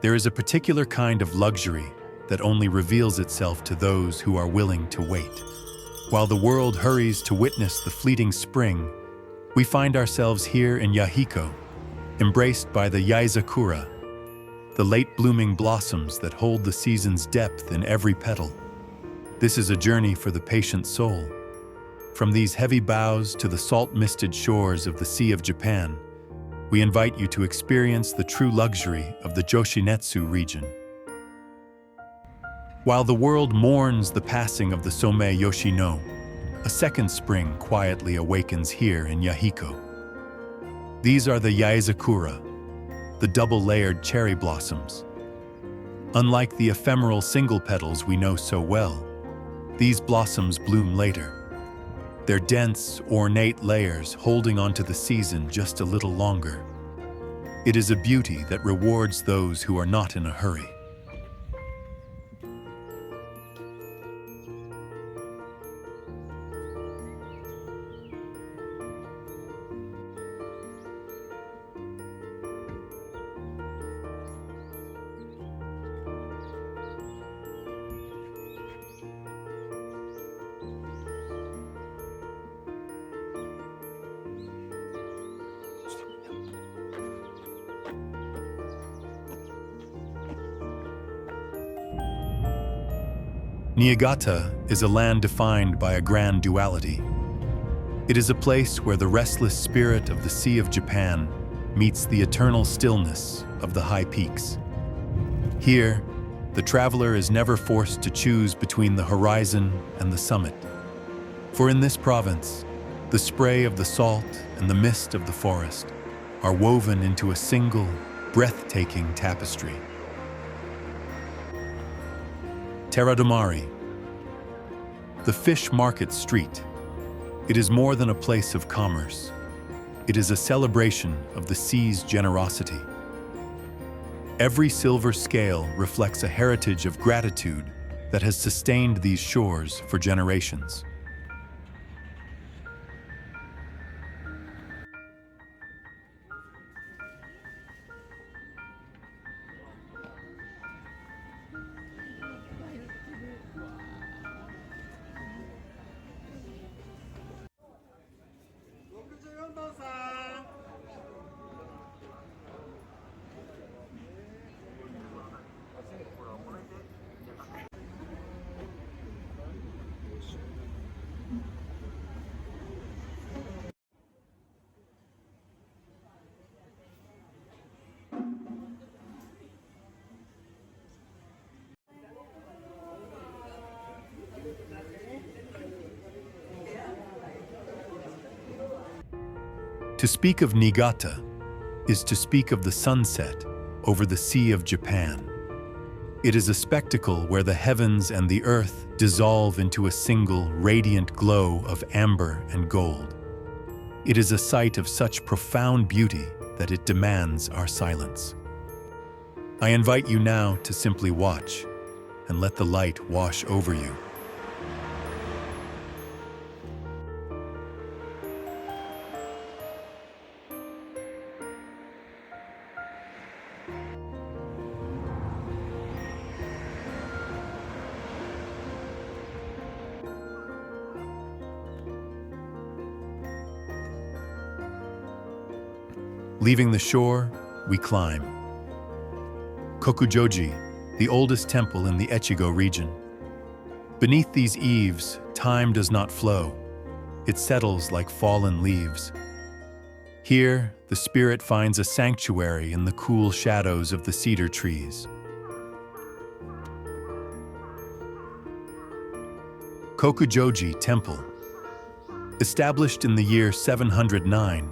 There is a particular kind of luxury that only reveals itself to those who are willing to wait. While the world hurries to witness the fleeting spring, we find ourselves here in Yahiko, embraced by the Yaezakura, the late-blooming blossoms that hold the season's depth in every petal. This is a journey for the patient soul. From these heavy boughs to the salt-misted shores of the Sea of Japan, we invite you to experience the true luxury of the Joshinetsu region. While the world mourns the passing of the Somei Yoshino, a second spring quietly awakens here in Yahiko. These are the Yaezakura, the double-layered cherry blossoms. Unlike the ephemeral single petals we know so well, these blossoms bloom later, their dense, ornate layers holding onto the season just a little longer. It is a beauty that rewards those who are not in a hurry. Niigata is a land defined by a grand duality. It is a place where the restless spirit of the Sea of Japan meets the eternal stillness of the high peaks. Here, the traveler is never forced to choose between the horizon and the summit. For in this province, the spray of the salt and the mist of the forest are woven into a single, breathtaking tapestry. Teradomari, the fish market street. It is more than a place of commerce. It is a celebration of the sea's generosity. Every silver scale reflects a heritage of gratitude that has sustained these shores for generations. To speak of Niigata is to speak of the sunset over the Sea of Japan. It is a spectacle where the heavens and the earth dissolve into a single radiant glow of amber and gold. It is a sight of such profound beauty that it demands our silence. I invite you now to simply watch and let the light wash over you. Leaving the shore, we climb. Kokujoji, the oldest temple in the Echigo region. Beneath these eaves, time does not flow. It settles like fallen leaves. Here, the spirit finds a sanctuary in the cool shadows of the cedar trees. Kokujoji Temple. Established in the year 709,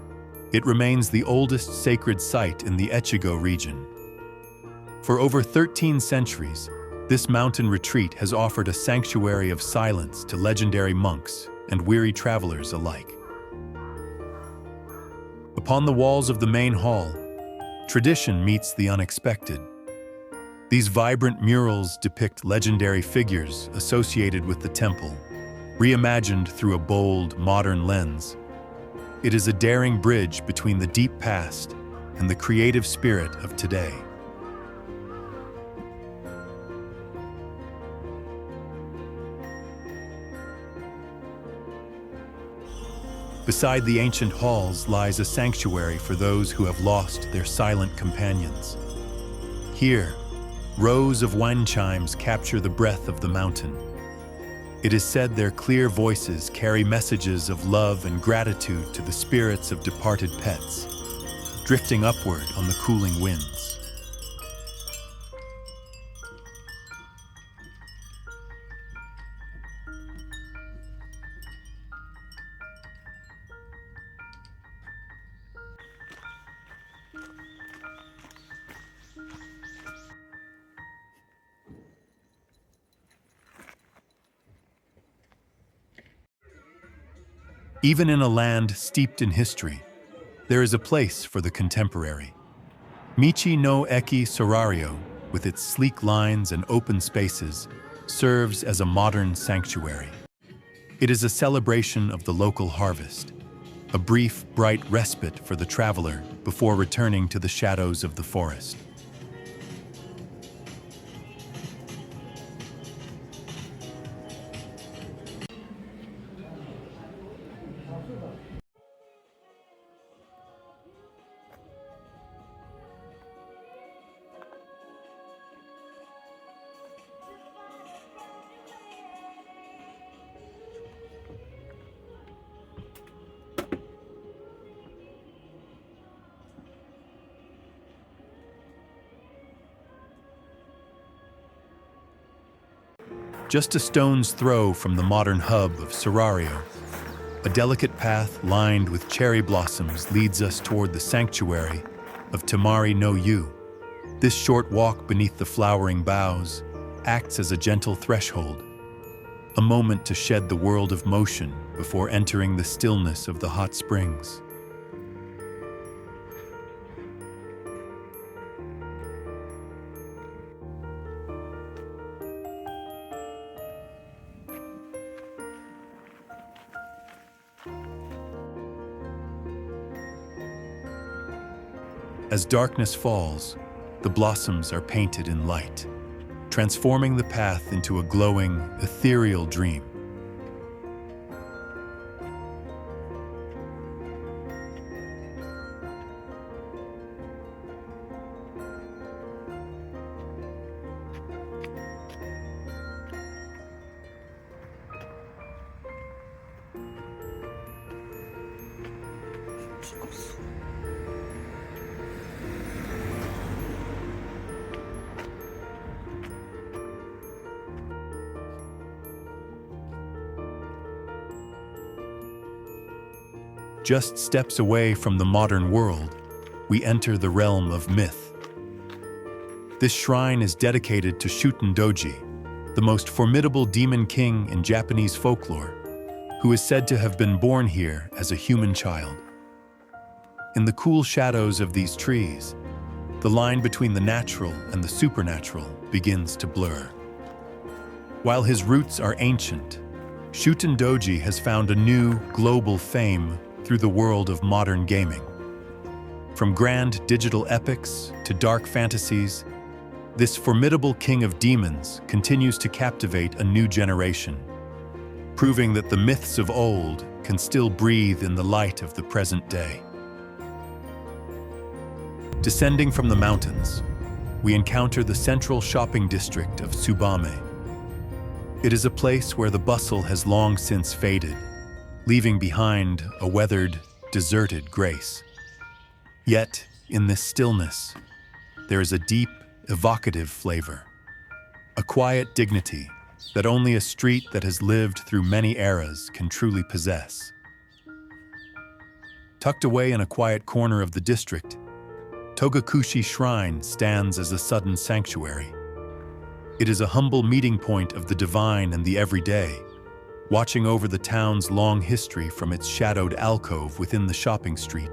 it remains the oldest sacred site in the Echigo region. For over 13 centuries, this mountain retreat has offered a sanctuary of silence to legendary monks and weary travelers alike. Upon the walls of the main hall, tradition meets the unexpected. These vibrant murals depict legendary figures associated with the temple, reimagined through a bold, modern lens. It is a daring bridge between the deep past and the creative spirit of today. Beside the ancient halls lies a sanctuary for those who have lost their silent companions. Here, rows of wind chimes capture the breath of the mountain. It is said their clear voices carry messages of love and gratitude to the spirits of departed pets, drifting upward on the cooling winds. Even in a land steeped in history, there is a place for the contemporary. Michi no Eki Sorario, with its sleek lines and open spaces, serves as a modern sanctuary. It is a celebration of the local harvest, a brief, bright respite for the traveler before returning to the shadows of the forest. Just a stone's throw from the modern hub of Sorario, a delicate path lined with cherry blossoms leads us toward the sanctuary of Tamari no Yu. This short walk beneath the flowering boughs acts as a gentle threshold, a moment to shed the world of motion before entering the stillness of the hot springs. As darkness falls, the blossoms are painted in light, transforming the path into a glowing, ethereal dream. Just steps away from the modern world, we enter the realm of myth. This shrine is dedicated to Shuten-doji, the most formidable demon king in Japanese folklore, who is said to have been born here as a human child. In the cool shadows of these trees, the line between the natural and the supernatural begins to blur. While his roots are ancient, Shuten-doji has found a new, global fame through the world of modern gaming. From grand digital epics to dark fantasies, this formidable king of demons continues to captivate a new generation, proving that the myths of old can still breathe in the light of the present day. Descending from the mountains, we encounter the central shopping district of Tsubame. It is a place where the bustle has long since faded, leaving behind a weathered, deserted grace. Yet, in this stillness, there is a deep, evocative flavor, a quiet dignity that only a street that has lived through many eras can truly possess. Tucked away in a quiet corner of the district, Togakushi Shrine stands as a sudden sanctuary. It is a humble meeting point of the divine and the everyday, watching over the town's long history from its shadowed alcove within the shopping street.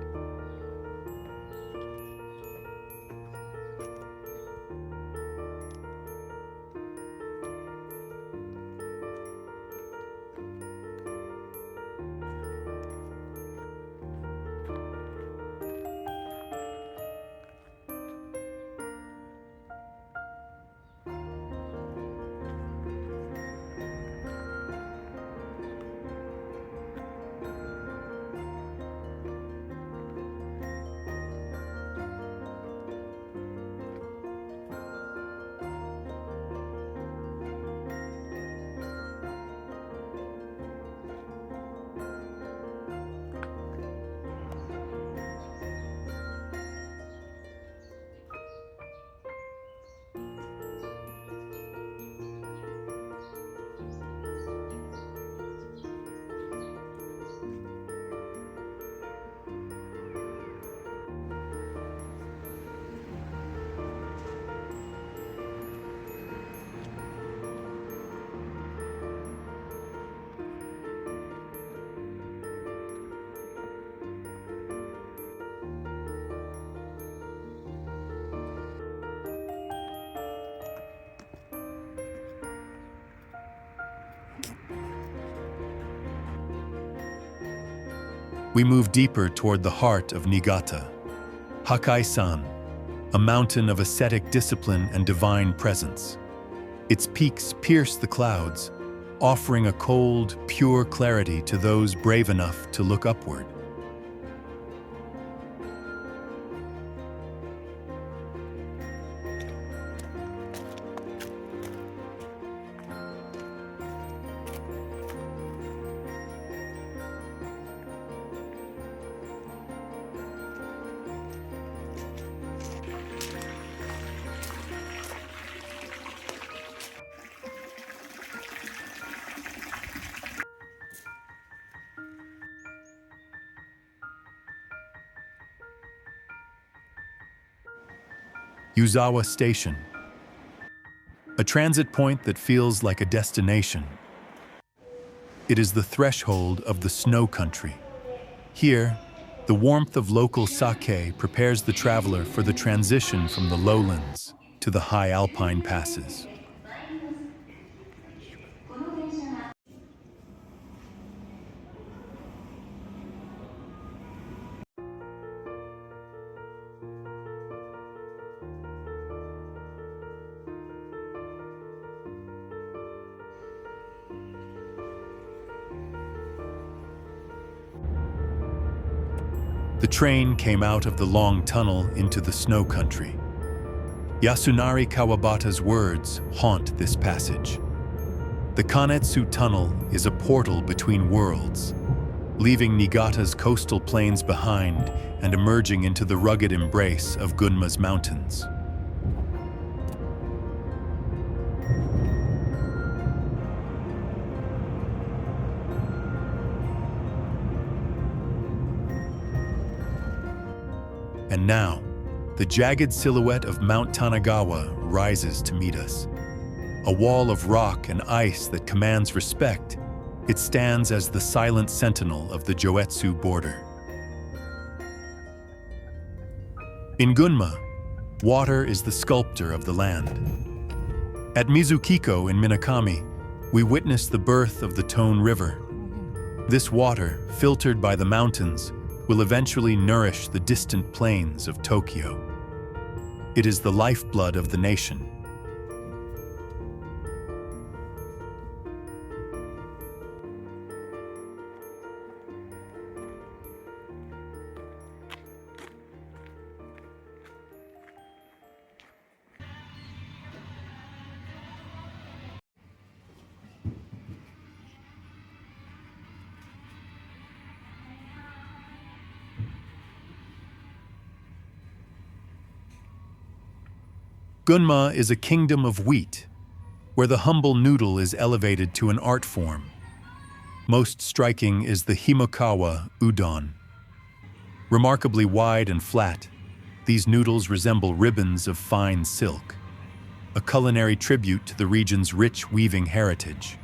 We move deeper toward the heart of Niigata, Hakkaisan, a mountain of ascetic discipline and divine presence. Its peaks pierce the clouds, offering a cold, pure clarity to those brave enough to look upward. Yuzawa Station, a transit point that feels like a destination. It is the threshold of the snow country. Here, the warmth of local sake prepares the traveler for the transition from the lowlands to the high alpine passes. The train came out of the long tunnel into the snow country. Yasunari Kawabata's words haunt this passage. The Kanetsu Tunnel is a portal between worlds, leaving Niigata's coastal plains behind and emerging into the rugged embrace of Gunma's mountains. And now, the jagged silhouette of Mount Tanagawa rises to meet us. A wall of rock and ice that commands respect, it stands as the silent sentinel of the Joetsu border. In Gunma, water is the sculptor of the land. At Mizukiko in Minakami, we witness the birth of the Tone River. This water, filtered by the mountains, will eventually nourish the distant plains of Tokyo. It is the lifeblood of the nation. Gunma is a kingdom of wheat, where the humble noodle is elevated to an art form. Most striking is the Himokawa udon. Remarkably wide and flat, these noodles resemble ribbons of fine silk, a culinary tribute to the region's rich weaving heritage.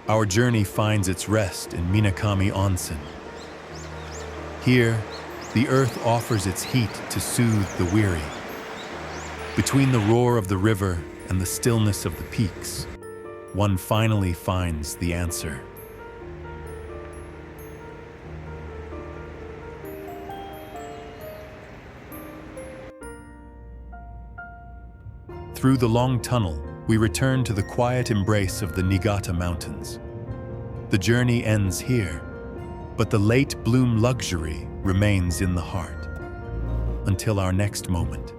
Our journey finds its rest in Minakami Onsen. Here, the earth offers its heat to soothe the weary. Between the roar of the river and the stillness of the peaks, one finally finds the answer. Through the long tunnel, we return to the quiet embrace of the Niigata Mountains. The journey ends here, but the late bloom luxury remains in the heart. Until our next moment.